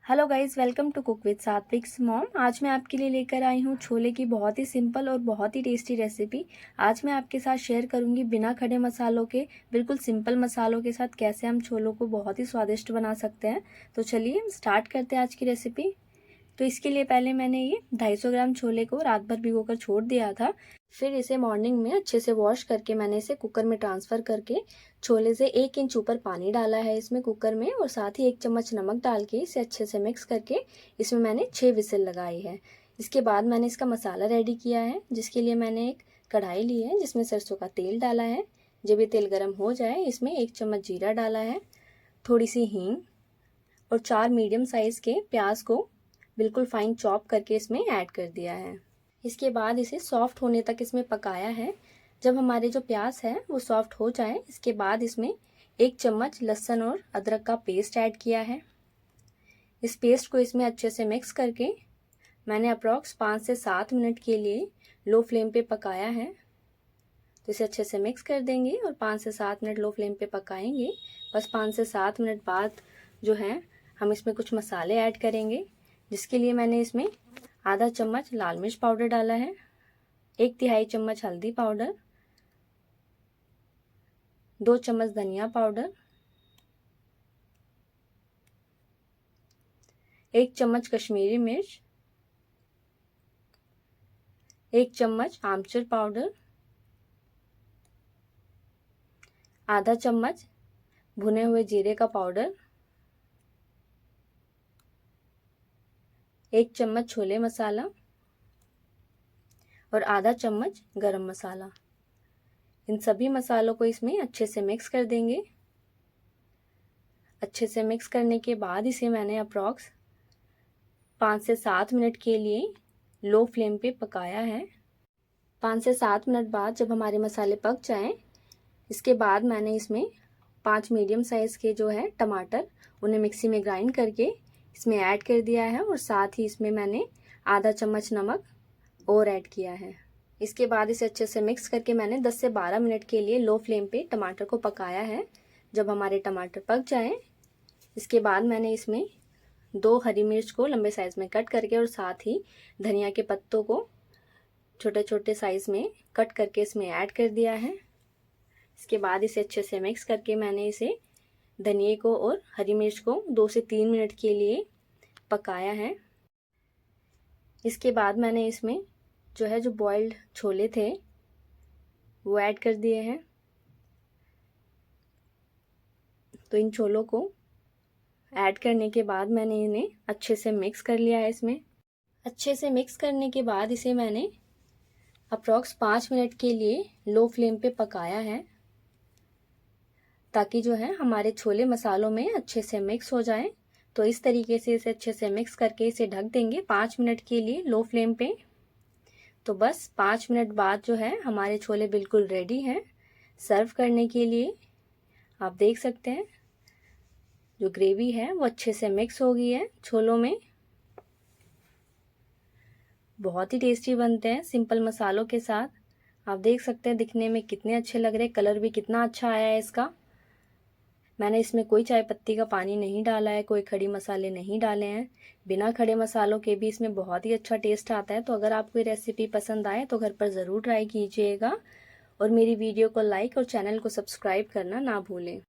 Hello guys, welcome to cook with Satvik's mom. आज मैं आपके लिए लेकर आई हूँ छोले की बहुत ही सिंपल और बहुत ही टेस्टी रेसिपी। आज मैं आपके साथ शेयर करूँगी बिना खड़े मसालों के, बिल्कुल सिंपल मसालों के साथ कैसे हम छोलों को बहुत ही स्वादिष्ट बना सकते हैं। तो चलिए स्टार्ट करते हैं आज की रेसिपी। तो इसके लिए पहले मैंने ये 250 ग्राम छोले को रात भर भिगोकर छोड़ दिया था। फिर इसे मॉर्निंग में अच्छे से वॉश करके मैंने इसे कुकर में ट्रांसफ़र करके छोले से 1 इंच ऊपर पानी डाला है इसमें कुकर में, और साथ ही 1 चम्मच नमक डाल के इसे अच्छे से मिक्स करके इसमें मैंने 6 विसिल लगाई है। इसके बाद मैंने इसका मसाला रेडी किया है, जिसके लिए मैंने एक कढ़ाई ली है जिसमें सरसों का तेल डाला है। जब ये तेल गर्म हो जाए इसमें 1 चम्मच जीरा डाला है, थोड़ी सी हींग और 4 मीडियम साइज़ के प्याज को बिल्कुल फाइन चॉप करके इसमें ऐड कर दिया है। इसके बाद इसे सॉफ्ट होने तक इसमें पकाया है। जब हमारे जो प्याज है वो सॉफ्ट हो जाए, इसके बाद इसमें 1 चम्मच लहसुन और अदरक का पेस्ट ऐड किया है। इस पेस्ट को इसमें अच्छे से मिक्स करके मैंने अप्रॉक्स 5 से 7 मिनट के लिए लो फ्लेम पे पकाया है। तो इसे अच्छे से मिक्स कर देंगे और 5 से 7 मिनट लो फ्लेम पे पकाएंगे। बस 5 से 7 मिनट बाद जो है हम इसमें कुछ मसाले ऐड करेंगे, जिसके लिए मैंने इसमें आधा चम्मच लाल मिर्च पाउडर डाला है, 1/3 चम्मच हल्दी पाउडर, 2 चम्मच धनिया पाउडर, 1 चम्मच कश्मीरी मिर्च, 1 चम्मच आमचूर पाउडर, आधा चम्मच भुने हुए जीरे का पाउडर, 1 चम्मच छोले मसाला और आधा चम्मच गरम मसाला। इन सभी मसालों को इसमें अच्छे से मिक्स कर देंगे। अच्छे से मिक्स करने के बाद इसे मैंने अप्रॉक्स 5 से 7 मिनट के लिए लो फ्लेम पे पकाया है। 5 से 7 मिनट बाद जब हमारे मसाले पक जाएं, इसके बाद मैंने इसमें 5 मीडियम साइज़ के जो है टमाटर, उन्हें मिक्सी में ग्राइंड करके इसमें ऐड कर दिया है, और साथ ही इसमें मैंने आधा चम्मच नमक और ऐड किया है। इसके बाद इसे अच्छे से मिक्स करके मैंने 10 से 12 मिनट के लिए लो फ्लेम पे टमाटर को पकाया है। जब हमारे टमाटर पक जाएं, इसके बाद मैंने इसमें 2 हरी मिर्च को लंबे साइज़ में कट करके और साथ ही धनिया के पत्तों को छोटे छोटे साइज़ में कट करके इसमें ऐड कर दिया है। इसके बाद इसे अच्छे से मिक्स करके मैंने इसे धनिए को और हरी मिर्च को 2 से 3 मिनट के लिए पकाया है। इसके बाद मैंने इसमें जो बॉइल्ड छोले थे वो ऐड कर दिए हैं। तो इन छोलों को ऐड करने के बाद मैंने इन्हें अच्छे से मिक्स कर लिया है। इसमें अच्छे से मिक्स करने के बाद इसे मैंने अप्रॉक्स 5 मिनट के लिए लो फ्लेम पे पकाया है, ताकि जो है हमारे छोले मसालों में अच्छे से मिक्स हो जाए। तो इस तरीके से इसे अच्छे से मिक्स करके इसे ढक देंगे 5 मिनट के लिए लो फ्लेम पे। तो बस 5 मिनट बाद जो है हमारे छोले बिल्कुल रेडी हैं सर्व करने के लिए। आप देख सकते हैं जो ग्रेवी है वो अच्छे से मिक्स हो गई है छोलों में। बहुत ही टेस्टी बनते हैं सिंपल मसालों के साथ। आप देख सकते हैं दिखने में कितने अच्छे लग रहे हैं, कलर भी कितना अच्छा आया है इसका। मैंने इसमें कोई चाय पत्ती का पानी नहीं डाला है, कोई खड़ी मसाले नहीं डाले हैं। बिना खड़े मसालों के भी इसमें बहुत ही अच्छा टेस्ट आता है। तो अगर आपको ये रेसिपी पसंद आए तो घर पर ज़रूर ट्राई कीजिएगा, और मेरी वीडियो को लाइक और चैनल को सब्सक्राइब करना ना भूलें।